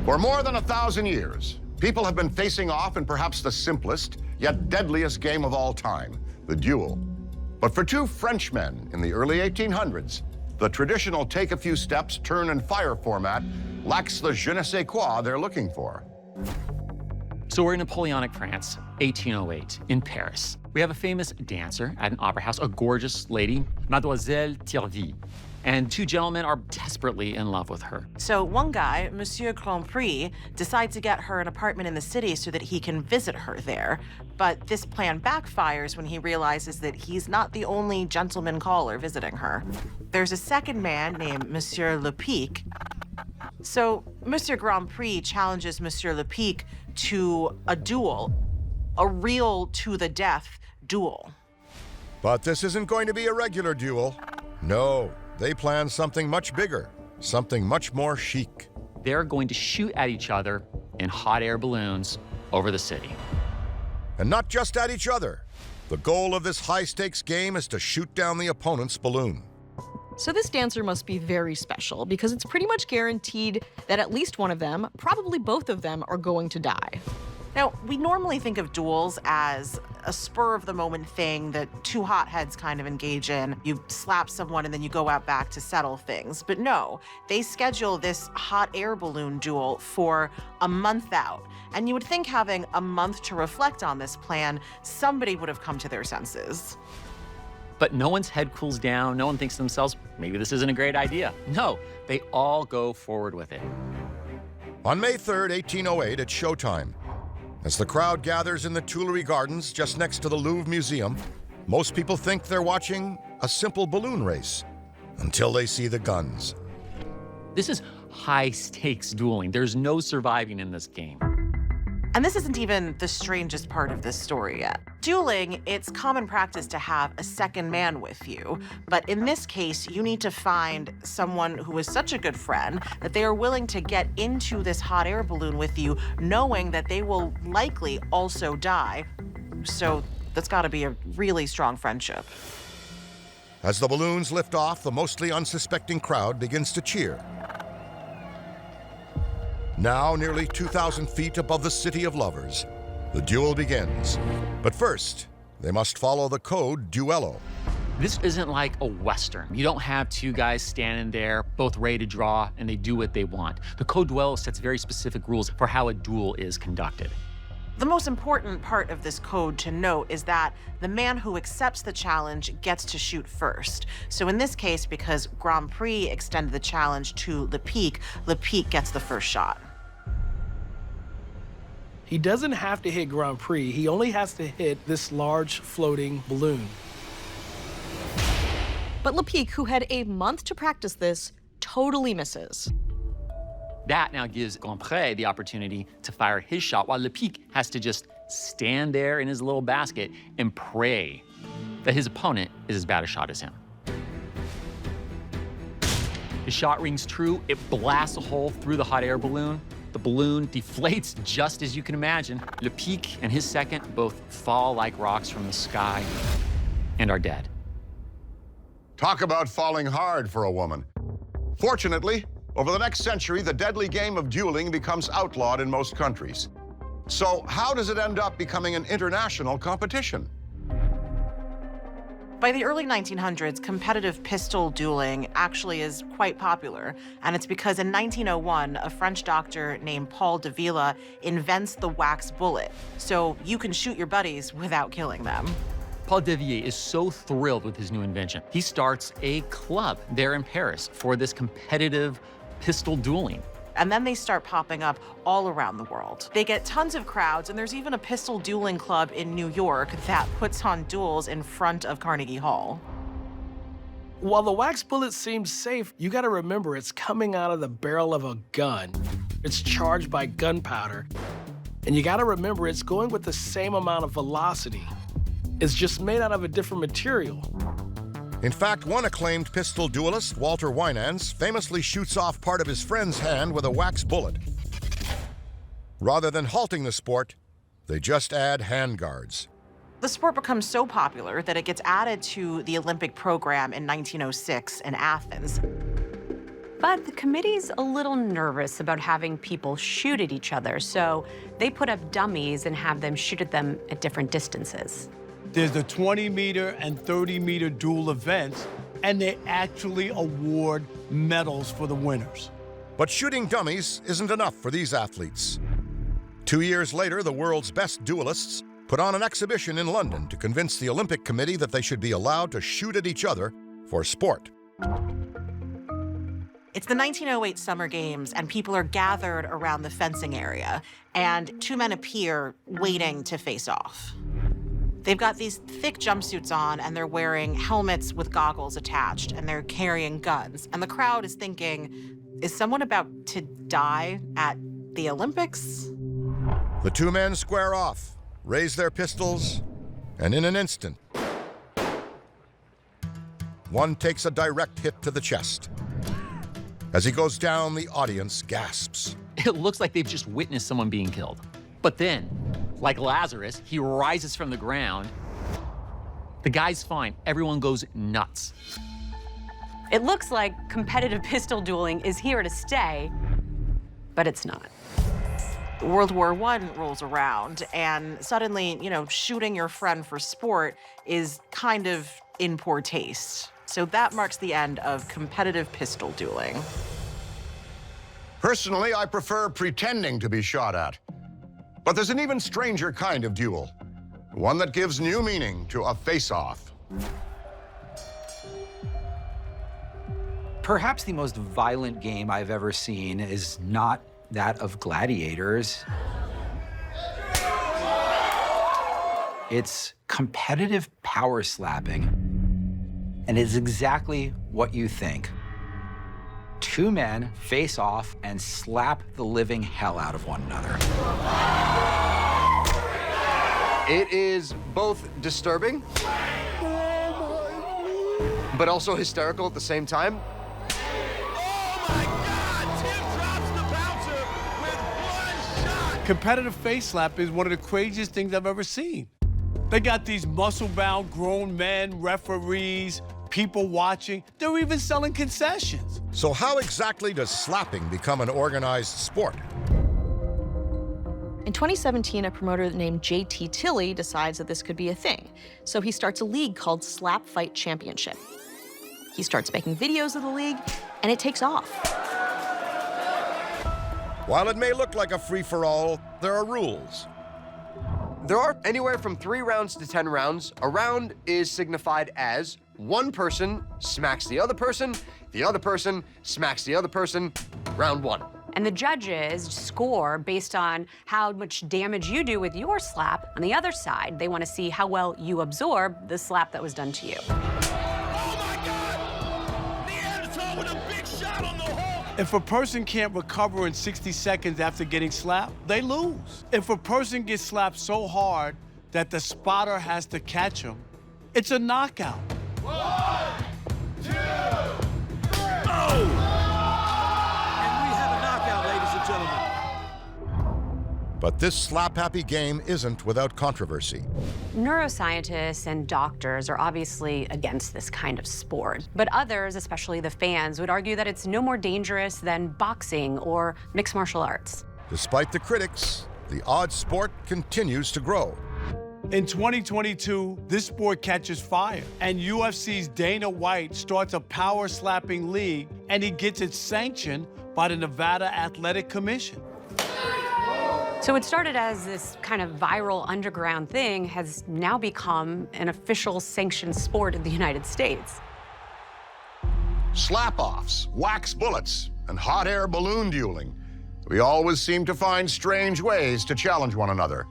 For more than 1,000 years, people have been facing off in perhaps the simplest, yet deadliest game of all time, the duel. But for two Frenchmen in the early 1800s, the traditional take a few steps, turn and fire format lacks the je ne sais quoi they're looking for. So we're in Napoleonic France, 1808, in Paris. We have a famous dancer at an opera house, a gorgeous lady, Mademoiselle Thiervy. And two gentlemen are desperately in love with her. So one guy, Monsieur Grand Prix, decides to get her an apartment in the city so that he can visit her there. But this plan backfires when he realizes that he's not the only gentleman caller visiting her. There's a second man named Monsieur Le Pic. So Monsieur Grand Prix challenges Monsieur Le Pic to a duel, a real to-the-death duel. But this isn't going to be a regular duel. No. They plan something much bigger, something much more chic. They're going to shoot at each other in hot air balloons over the city. And not just at each other. The goal of this high-stakes game is to shoot down the opponent's balloon. So this dancer must be very special because it's pretty much guaranteed that at least one of them, probably both of them, are going to die. Now, we normally think of duels as a spur-of-the-moment thing that two hotheads kind of engage in. You slap someone and then you go out back to settle things. But no, they schedule this hot air balloon duel for a month out. And you would think having a month to reflect on this plan, somebody would have come to their senses. But no one's head cools down. No one thinks to themselves, maybe this isn't a great idea. No, they all go forward with it. On May 3rd, 1808, it's showtime. As the crowd gathers in the Tuileries Gardens just next to the Louvre Museum, most people think they're watching a simple balloon race until they see the guns. This is high-stakes dueling. There's no surviving in this game. And this isn't even the strangest part of this story yet. Dueling, it's common practice to have a second man with you. But in this case, you need to find someone who is such a good friend that they are willing to get into this hot air balloon with you, knowing that they will likely also die. So that's gotta be a really strong friendship. As the balloons lift off, the mostly unsuspecting crowd begins to cheer. Now, nearly 2,000 feet above the City of Lovers, the duel begins. But first, they must follow the code duello. This isn't like a Western. You don't have two guys standing there, both ready to draw, and they do what they want. The code duello sets very specific rules for how a duel is conducted. The most important part of this code to note is that the man who accepts the challenge gets to shoot first. So in this case, because Grand Prix extended the challenge to Le Pic gets the first shot. He doesn't have to hit Grand Prix. He only has to hit this large floating balloon. But Le Pic, who had a month to practice this, totally misses. That now gives Grand Prix the opportunity to fire his shot, while Le Pic has to just stand there in his little basket and pray that his opponent is as bad a shot as him. His shot rings true. It blasts a hole through the hot air balloon. The balloon deflates just as you can imagine. Le Pic and his second both fall like rocks from the sky and are dead. Talk about falling hard for a woman. Fortunately, over the next century, the deadly game of dueling becomes outlawed in most countries. So how does it end up becoming an international competition? By the early 1900s, competitive pistol dueling actually is quite popular. And it's because in 1901, a French doctor named Paul de Villa invents the wax bullet. So you can shoot your buddies without killing them. Paul Devier is so thrilled with his new invention. He starts a club there in Paris for this competitive pistol dueling. And then they start popping up all around the world. They get tons of crowds, and there's even a pistol dueling club in New York that puts on duels in front of Carnegie Hall. While the wax bullet seems safe, you gotta remember it's coming out of the barrel of a gun. It's charged by gunpowder. And you gotta remember it's going with the same amount of velocity. It's just made out of a different material. In fact, one acclaimed pistol duelist, Walter Winans, famously shoots off part of his friend's hand with a wax bullet. Rather than halting the sport, they just add handguards. The sport becomes so popular that it gets added to the Olympic program in 1906 in Athens. But the committee's a little nervous about having people shoot at each other, so they put up dummies and have them shoot at them at different distances. There's the 20-meter and 30-meter duel events, and they actually award medals for the winners. But shooting dummies isn't enough for these athletes. 2 years later, the world's best duelists put on an exhibition in London to convince the Olympic Committee that they should be allowed to shoot at each other for sport. It's the 1908 Summer Games, and people are gathered around the fencing area, and two men appear waiting to face off. They've got these thick jumpsuits on, and they're wearing helmets with goggles attached, and they're carrying guns. And the crowd is thinking, is someone about to die at the Olympics? The two men square off, raise their pistols, and in an instant, one takes a direct hit to the chest. As he goes down, the audience gasps. It looks like they've just witnessed someone being killed. But then, like Lazarus, he rises from the ground. The guy's fine. Everyone goes nuts. It looks like competitive pistol dueling is here to stay, but it's not. World War I rolls around, and suddenly, shooting your friend for sport is kind of in poor taste. So that marks the end of competitive pistol dueling. Personally, I prefer pretending to be shot at. But there's an even stranger kind of duel, one that gives new meaning to a face-off. Perhaps the most violent game I've ever seen is not that of gladiators. It's competitive power slapping, and it's exactly what you think. Two men face off and slap the living hell out of one another. It is both disturbing, but also hysterical at the same time. Competitive face slap is one of the craziest things I've ever seen. They got these muscle-bound grown men, referees, people watching. They're even selling concessions. So how exactly does slapping become an organized sport? In 2017, a promoter named J.T. Tilley decides that this could be a thing. So he starts a league called Slap Fight Championship. He starts making videos of the league, and it takes off. While it may look like a free-for-all, there are rules. There are anywhere from 3 rounds to 10 rounds. A round is signified as one person smacks the other person smacks the other person, round 1. And the judges score based on how much damage you do with your slap. On the other side, they want to see how well you absorb the slap that was done to you. If a person can't recover in 60 seconds after getting slapped, they lose. If a person gets slapped so hard that the spotter has to catch him, it's a knockout. 1, 2, 3. Oh! And we have a knockout, ladies and gentlemen. But this slap-happy game isn't without controversy. Neuroscientists and doctors are obviously against this kind of sport, but others, especially the fans, would argue that it's no more dangerous than boxing or mixed martial arts. Despite the critics, the odd sport continues to grow. In 2022, this sport catches fire, and UFC's Dana White starts a power slapping league, and he gets it sanctioned by the Nevada Athletic Commission. So it started as this kind of viral underground thing, has now become an official sanctioned sport in the United States. Slap-offs, wax bullets, and hot air balloon dueling. We always seem to find strange ways to challenge one another.